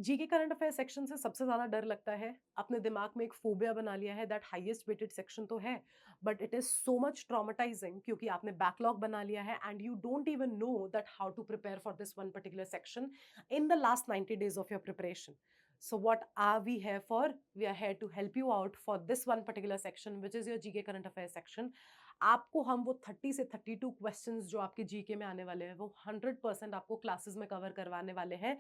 GK current affair section से सबसे ज्यादा डर लगता है। अपने दिमाग में एक फोबिया बना लिया है दैट हाईएस्ट वेटेड सेक्शन तो है, but it is so much traumatizing क्योंकि आपने बैकलॉग बना लिया है and you don't even know that how to prepare for this one particular section in the last 90 days of your preparation. So what are we here for? We are here to help you out for this one particular section, which is your GK current affairs section. आपको हम वो 30 से 32 questions जो आपके GK में आने वाले हैं वो 100% आपको क्लासेस में कवर करवाने वाले हैं।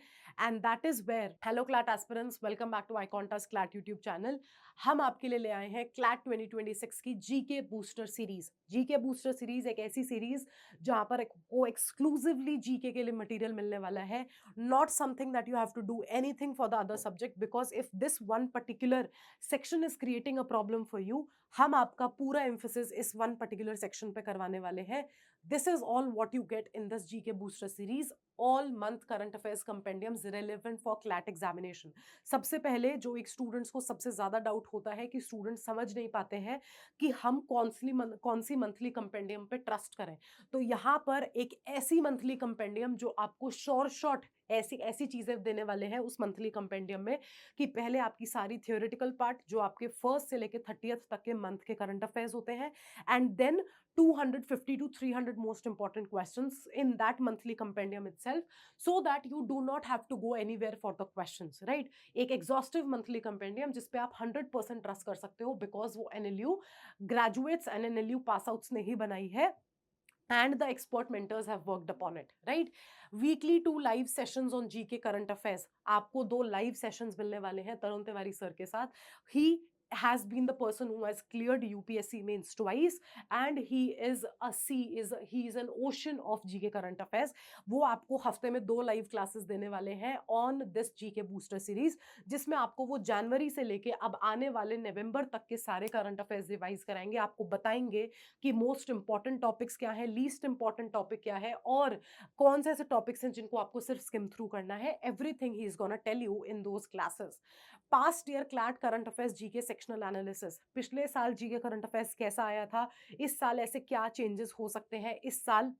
And that is where, hello CLAT aspirants, welcome back to iContas CLAT YouTube channel. हम आपके लिए ले आए हैं क्लैट 2026 की GK booster series. GK booster series एक ऐसी सीरीज जहां पर को एक्सक्लूसिवली जीके के लिए मटेरियल मिलने वाला है, not something that you have to do anything for the other subject, because if this one particular section is creating a problem for you, हम आपका पूरा emphasis इस one particular section पे करवाने वाले हैं। This is all what you get in this GK booster series, all month current affairs compendiums relevant for CLAT examination। सबसे पहले जो एक स्टूडेंट्स को सबसे ज्यादा डाउट होता है कि स्टूडेंट समझ नहीं पाते हैं कि हम कौन सी मंथली कंपेंडियम पे ट्रस्ट करें, तो यहाँ पर एक ऐसी मंथली कंपेंडियम जो आपको शॉर्ट ऐसी ऐसी चीजें देने वाले हैं उस मंथली कंपेंडियम में कि पहले आपकी सारी थियोरेटिकल पार्ट जो आपके फर्स्ट से लेके 30th तक के मंथ के करंट अफेयर्स होते हैं, and then 250 to 300 most important questions in that monthly compendium itself, so that you do not have to go anywhere for the questions, right? एक एग्जॉस्टिव मंथली कंपेंडियम जिसपे आप 100% trust कर सकते हो, because वो NLU graduates and NLU pass outs ने ही बनाई है and the expert mentors have worked upon it, right? Weekly 2 live sessions on GK current affairs। आपको 2 live sessions मिलने वाले हैं तरुण तिवारी सर के साथ। He has been the person who has cleared UPSC mains twice, and he is an ocean of GK current affairs। वो आपको हफ्ते में 2 लाइव क्लासेस देने वाले हैं on this GK booster series, जिसमें आपको वो जनवरी से लेके अब आने वाले नवंबर तक के सारे करंट अफेयर्स रिवाइज कराएंगे। आपको बताएंगे कि मोस्ट इंपॉर्टेंट टॉपिक्स क्या है, लीस्ट इंपॉर्टेंट टॉपिक क्या है, और कौन से ऐसे टॉपिक्स हैं जिनको आपको सिर्फ स्किम थ्रू करना है। एवरीथिंग ही is gonna tell you in those classes. Past year CLAT current affairs GK sectional analysis, पिछले साल जीके करंट अफेयर्स कैसा आया था, इस साल ऐसे क्या चेंजेस हो सकते हैं, इस साल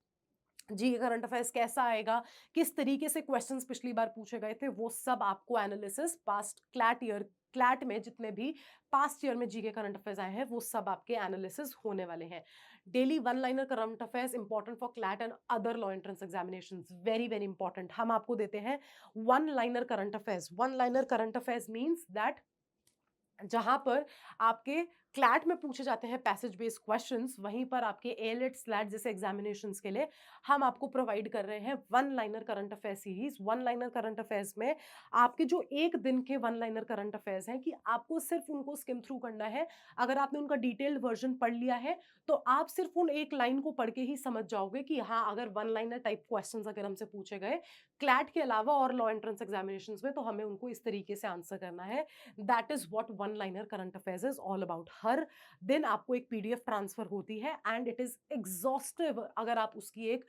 जी करंट अफेयर्स कैसा आएगा, किस तरीके से क्वेश्चंस पिछली बार पूछे गए थे, वो सब आपको एनालिसिस पास्ट क्लैट में जितने भी पास्ट ईयर में जीके करंट अफेयर्स आए हैं वो सब आपके एनालिसिस होने वाले हैं। Daily one liner current affairs important for CLAT and other law entrance examinations, very very important. हम आपको देते हैं one liner current affairs. One liner current affairs means that जहां पर आपके क्लैट में पूछे जाते हैं पैसेज बेस्ड क्वेश्चंस, वहीं पर आपके एलेट स्लैट जैसे एग्जामिनेशंस के लिए हम आपको प्रोवाइड कर रहे हैं one liner current affair series. One liner current affairs में आपके जो एक दिन के वन लाइनर करंट अफेयर्स हैं कि आपको सिर्फ उनको स्किम थ्रू करना है। अगर आपने उनका डिटेल्ड वर्जन पढ़ लिया है तो आप सिर्फ उन एक लाइन को पढ़ के ही समझ जाओगे कि हाँ, अगर वन लाइनर टाइप क्वेश्चंस अगर हमसे पूछे गए क्लैट के अलावा और लॉ एंट्रेंस एग्जामिनेशंस में, तो हमें उनको इस तरीके से आंसर करना है। That is what one liner current affairs is all about. हर दिन आपको एक पीडीएफ ट्रांसफर होती है एंड इट इज एग्जॉस्टिव अगर आप उसकी एक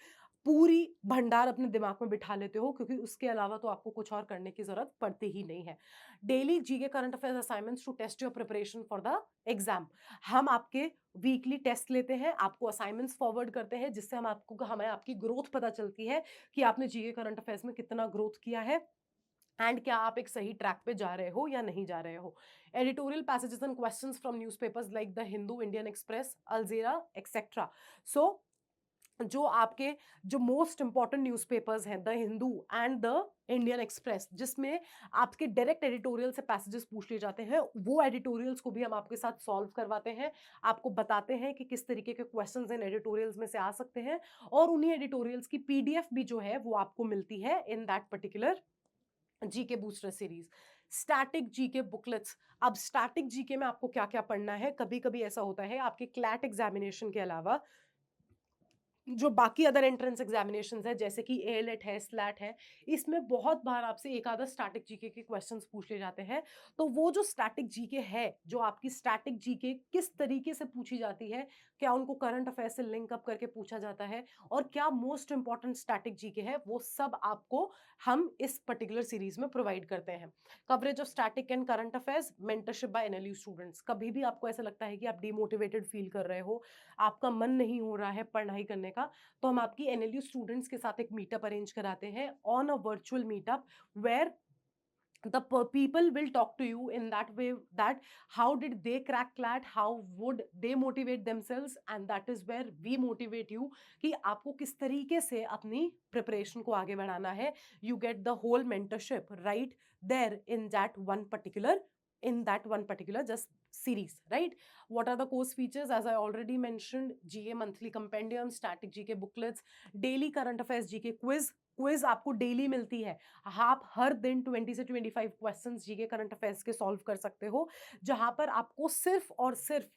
पूरी भंडार अपने दिमाग में बिठा लेते हो, क्योंकि उसके अलावा तो आपको कुछ और करने की जरूरत पड़ती ही नहीं है। Daily GK current affairs assignments to test your preparation for the exam. हम आपके वीकली टेस्ट लेते हैं, आपको असाइनमेंट्स फॉरवर्ड करते हैं, जिससे हमें आपकी ग्रोथ पता चलती है कि आपने जीके करंट अफेयर्स में कितना ग्रोथ किया है एंड क्या आप एक सही ट्रैक पे जा रहे हो या नहीं जा रहे हो। Editorial passages and questions from newspapers like the Hindu, Indian Express, Al Jazeera etcetera. So जो आपके जो मोस्ट इंपॉर्टेंट न्यूज़पेपर्स हैं, the Hindu and the Indian Express, जिसमें आपके डायरेक्ट एडिटोरियल से पैसेजेस पूछ लिए जाते हैं, वो एडिटोरियल्स को भी हम आपके साथ सॉल्व करवाते हैं, आपको बताते हैं कि किस तरीके के क्वेश्चंस इन एडिटोरियल्स में से आ सकते हैं, और उन्हीं एडिटोरियल्स की पीडीएफ भी जो है वो आपको मिलती है in that particular GK booster series. Static GK booklets. अब स्टैटिक जीके में आपको क्या क्या पढ़ना है, कभी कभी ऐसा होता है आपके क्लैट एग्जामिनेशन के अलावा जो बाकी अदर एंट्रेंस एग्जामिनेशंस है जैसे कि एएलएट है, स्लैट है, इसमें बहुत बार आपसे एक आधा स्टैटिक जीके के क्वेश्चंस पूछ लिए जाते हैं। तो वो जो स्टैटिक जीके है, जो आपकी स्टैटिक जीके किस तरीके से पूछी जाती है, क्या उनको करंट अफेयर से लिंक अप करके पूछा जाता है, और क्या मोस्ट इंपॉर्टेंट स्टैटिक जीके है, वो सब आपको हम इस पर्टिकुलर सीरीज में प्रोवाइड करते हैं। Coverage of static and current affairs, mentorship by NLU students. कभी भी आपको ऐसा लगता है कि आप डिमोटिवेटेड फील कर रहे हो, आपका मन नहीं हो रहा है पढ़ाई करने का, तो हम आपकी एनएलयू स्टूडेंट्स के साथ एक मीटअप अरेंज कराते हैं on a virtual meetup, where people will talk to you in that way, that how did they crack CLAT, how would they motivate themselves, and that is where we motivate you कि आपको किस तरीके से अपनी preparation को आगे बढ़ाना है. You get the whole mentorship right there in that one particular just series, right? What are the course features? As I already mentioned, GA monthly compendium, static GK booklets, daily current affairs GK quiz आपको daily मिलती है. आप हर दिन 20 से 25 questions GK current affairs के solve कर सकते हो, जहां पर आपको सिर्फ और सिर्फ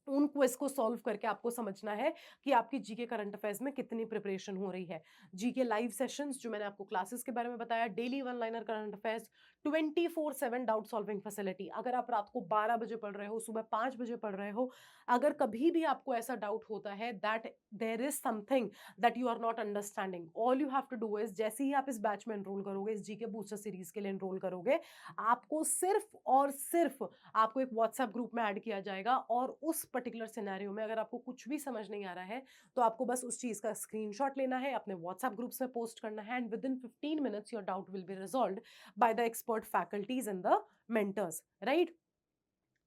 उन क्विज को सॉल्व करके आपको समझना है कि आपकी जीके करंट अफेयर्स में कितनी प्रिपरेशन हो रही है. जीके लाइव सेशंस जो मैंने आपको क्लासेस के बारे में बताया, daily one liner current affairs, 24/7 doubt solving facility. अगर आप रात को 12 बजे पढ़ रहे हो, सुबह 5 बजे पढ़ रहे हो, अगर कभी भी आपको ऐसा डाउट होता है that there is something that you are not understanding, all you have to do is, जैसे ही आप इस बैच में एनरोल करोगे, इस जीके बूस्टर सीरीज के लिए एनरोल करोगे, आपको सिर्फ और सिर्फ आपको एक व्हाट्सएप ग्रुप में ऐड किया जाएगा, और उस पर्टिकुलर सिनेरियो में अगर आपको कुछ भी समझ नहीं आ रहा है तो आपको बस उस चीज का स्क्रीनशॉट लेना है, अपने व्हाट्सएप ग्रुप्स में पोस्ट करना है, and within 15 minutes your doubt will be resolved by the expert faculties and the mentors, right?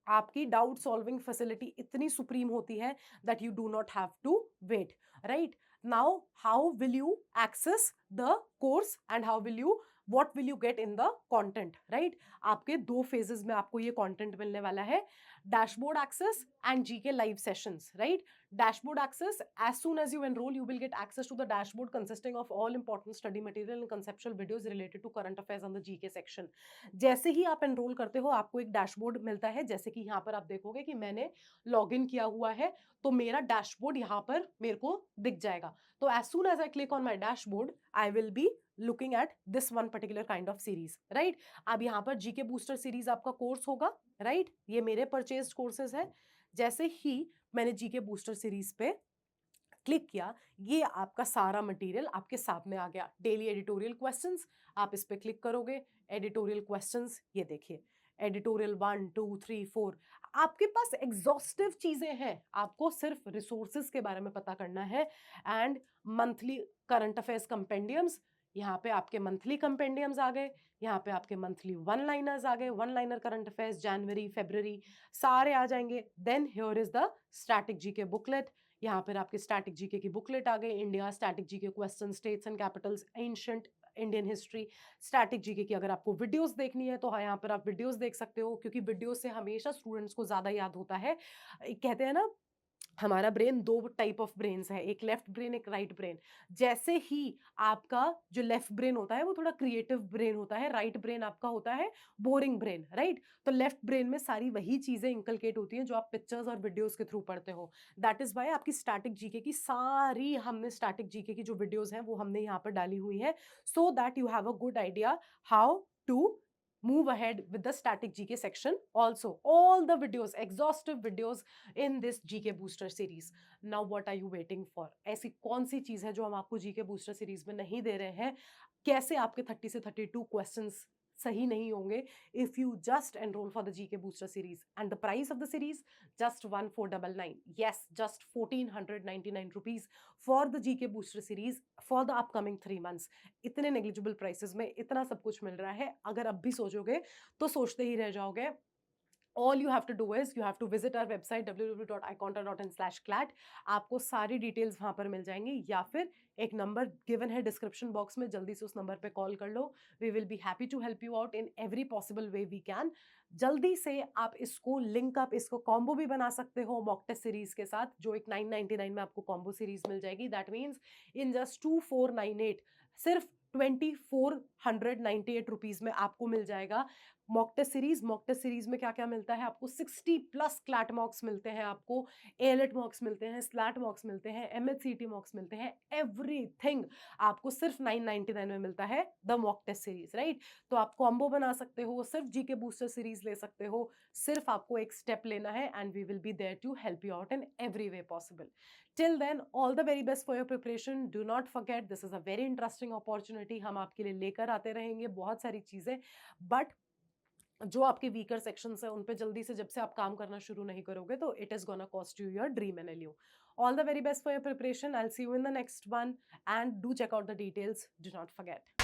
आपकी डाउट सॉल्विंग फैसिलिटी इतनी सुप्रीम होती है that you do not have to wait, right? Now how will you access the course and how will you what will you get in the content, right? आपके 2 phases में आपको ये content मिलने वाला है, dashboard access and GK live sessions, right? Dashboard access, as soon as you enroll, you will get access to the dashboard consisting of all important study material and conceptual videos related to current affairs on the GK section. जैसे ही आप enroll करते हो, आपको एक dashboard मिलता है, जैसे कि यहाँ पर आप देखोगे कि मैंने login किया हुआ है, तो मेरा dashboard यहाँ पर मेरे को दिख जाएगा. तो as soon as I click on my dashboard, I will be looking at this one particular kind of series, right? अब यहाँ पर जीके बूस्टर सीरीज आपका कोर्स होगा, right? ये मेरे परचेज्ड कोर्सेज है. जैसे ही मैंने जीके बूस्टर सीरीज पे क्लिक किया, ये आपका सारा मटेरियल आपके सामने आ गया. डेली एडिटोरियल क्वेश्चंस, आप इस पे क्लिक करोगे, एडिटोरियल क्वेश्चंस ये देखिए, एडिटोरियल 1 2 3 4, आपके पास एग्जॉस्टिव चीजें हैं. आपको सिर्फ रिसोर्सेज के बारे में पता करना है. एंड मंथली करंट अफेयर्स कंपेंडियम्स, यहाँ पे आपके मंथली कंपेंडियम्स आ गए, यहाँ पे आपके मंथली वन लाइनर्स आ गए, वन लाइनर करंट अफेयर्स जनवरी फरवरी सारे आ जाएंगे. Then here is the static GK booklet, यहाँ पर आपके स्टैटिक जीके की बुकलेट आ गई. India static GK question, states and capitals, ancient Indian history, static GK की अगर आपको वीडियोस देखनी है तो हाँ, यहाँ पर आप वीडियोस देख सकते हो, क्योंकि वीडियो से हमेशा स्टूडेंट्स को ज्यादा याद होता है. कहते हैं ना, हमारा ब्रेन 2 टाइप ऑफ ब्रेन्स है, एक लेफ्ट ब्रेन, एक राइट ब्रेन. जैसे ही आपका जो लेफ्ट ब्रेन होता है वो थोड़ा क्रिएटिव ब्रेन होता है, राइट ब्रेन आपका होता है बोरिंग ब्रेन, राइट? तो लेफ्ट ब्रेन में सारी वही चीजें इंकलकेट होती हैं जो आप पिक्चर्स और वीडियोस के थ्रू पढ़ते हो. दैट इज वाई आपकी स्टैटिक जीके की सारी, हमने स्टैटिक जीके की जो वीडियोस हैं वो हमने यहाँ पर डाली हुई है, so that you have a good idea how to move ahead with the static GK section. Also, all the videos, exhaustive videos in this GK booster series. Now what are you waiting for? ऐसी कौन सी चीज है जो हम आपको GK booster series में नहीं दे रहे हैं? कैसे आपके 30 से 32 questions सही नहीं होंगे if you just enroll for the GK booster series? And the price of the series, just 1499. Yes, just 1499 rupees for the GK booster series for the upcoming 3 months. इतने negligible prices में इतना सब कुछ मिल रहा है. अगर अब भी सोचोगे तो सोचते ही रह जाओगे. All you have to do is you have to visit our website www.iconta.in/clat. आपको सारी डिटेल्स वहां पर मिल जाएंगी, या फिर एक नंबर गिवन है डिस्क्रिप्शन बॉक्स में, जल्दी से उस नंबर पे कॉल कर लो. We will be happy to help you out in every possible way we can. जल्दी से आप इसको लिंक अप, इसको कॉम्बो भी बना सकते हो मॉक टेस्ट सीरीज के साथ, जो एक 999 में आपको कॉम्बो सीरीज मिल जाएगी. दैट मीन्स इन जस्ट 2498, सिर्फ 2498 रुपीज में आपको मिल जाएगा mock test series. Mock test series में क्या क्या मिलता है आपको? 60+ क्लैट मॉक्स मिलते हैं, आपको एलेट मॉक्स मिलते हैं, स्लैट मॉक्स मिलते हैं, एमएचसीटी मॉक्स मिलते हैं, एवरीथिंग आपको सिर्फ 999 में मिलता है the mock test series, right? तो आप कॉम्बो बना सकते हो, सिर्फ जीके बूस्टर सीरीज ले सकते हो. सिर्फ आपको एक स्टेप लेना है and we will be there to help you out in every way possible. Till then, all the very best for your preparation. Do not forget, this is a very interesting opportunity. हम आपके लिए लेकर आते रहेंगे बहुत सारी चीजें, but जो आपके वीकर सेक्शंस है उन पे जल्दी से जब से आप काम करना शुरू नहीं करोगे तो it is gonna cost you your dream NLU. All the very best for your preparation. I'll see you in the next one, and do check out the details. Do not forget.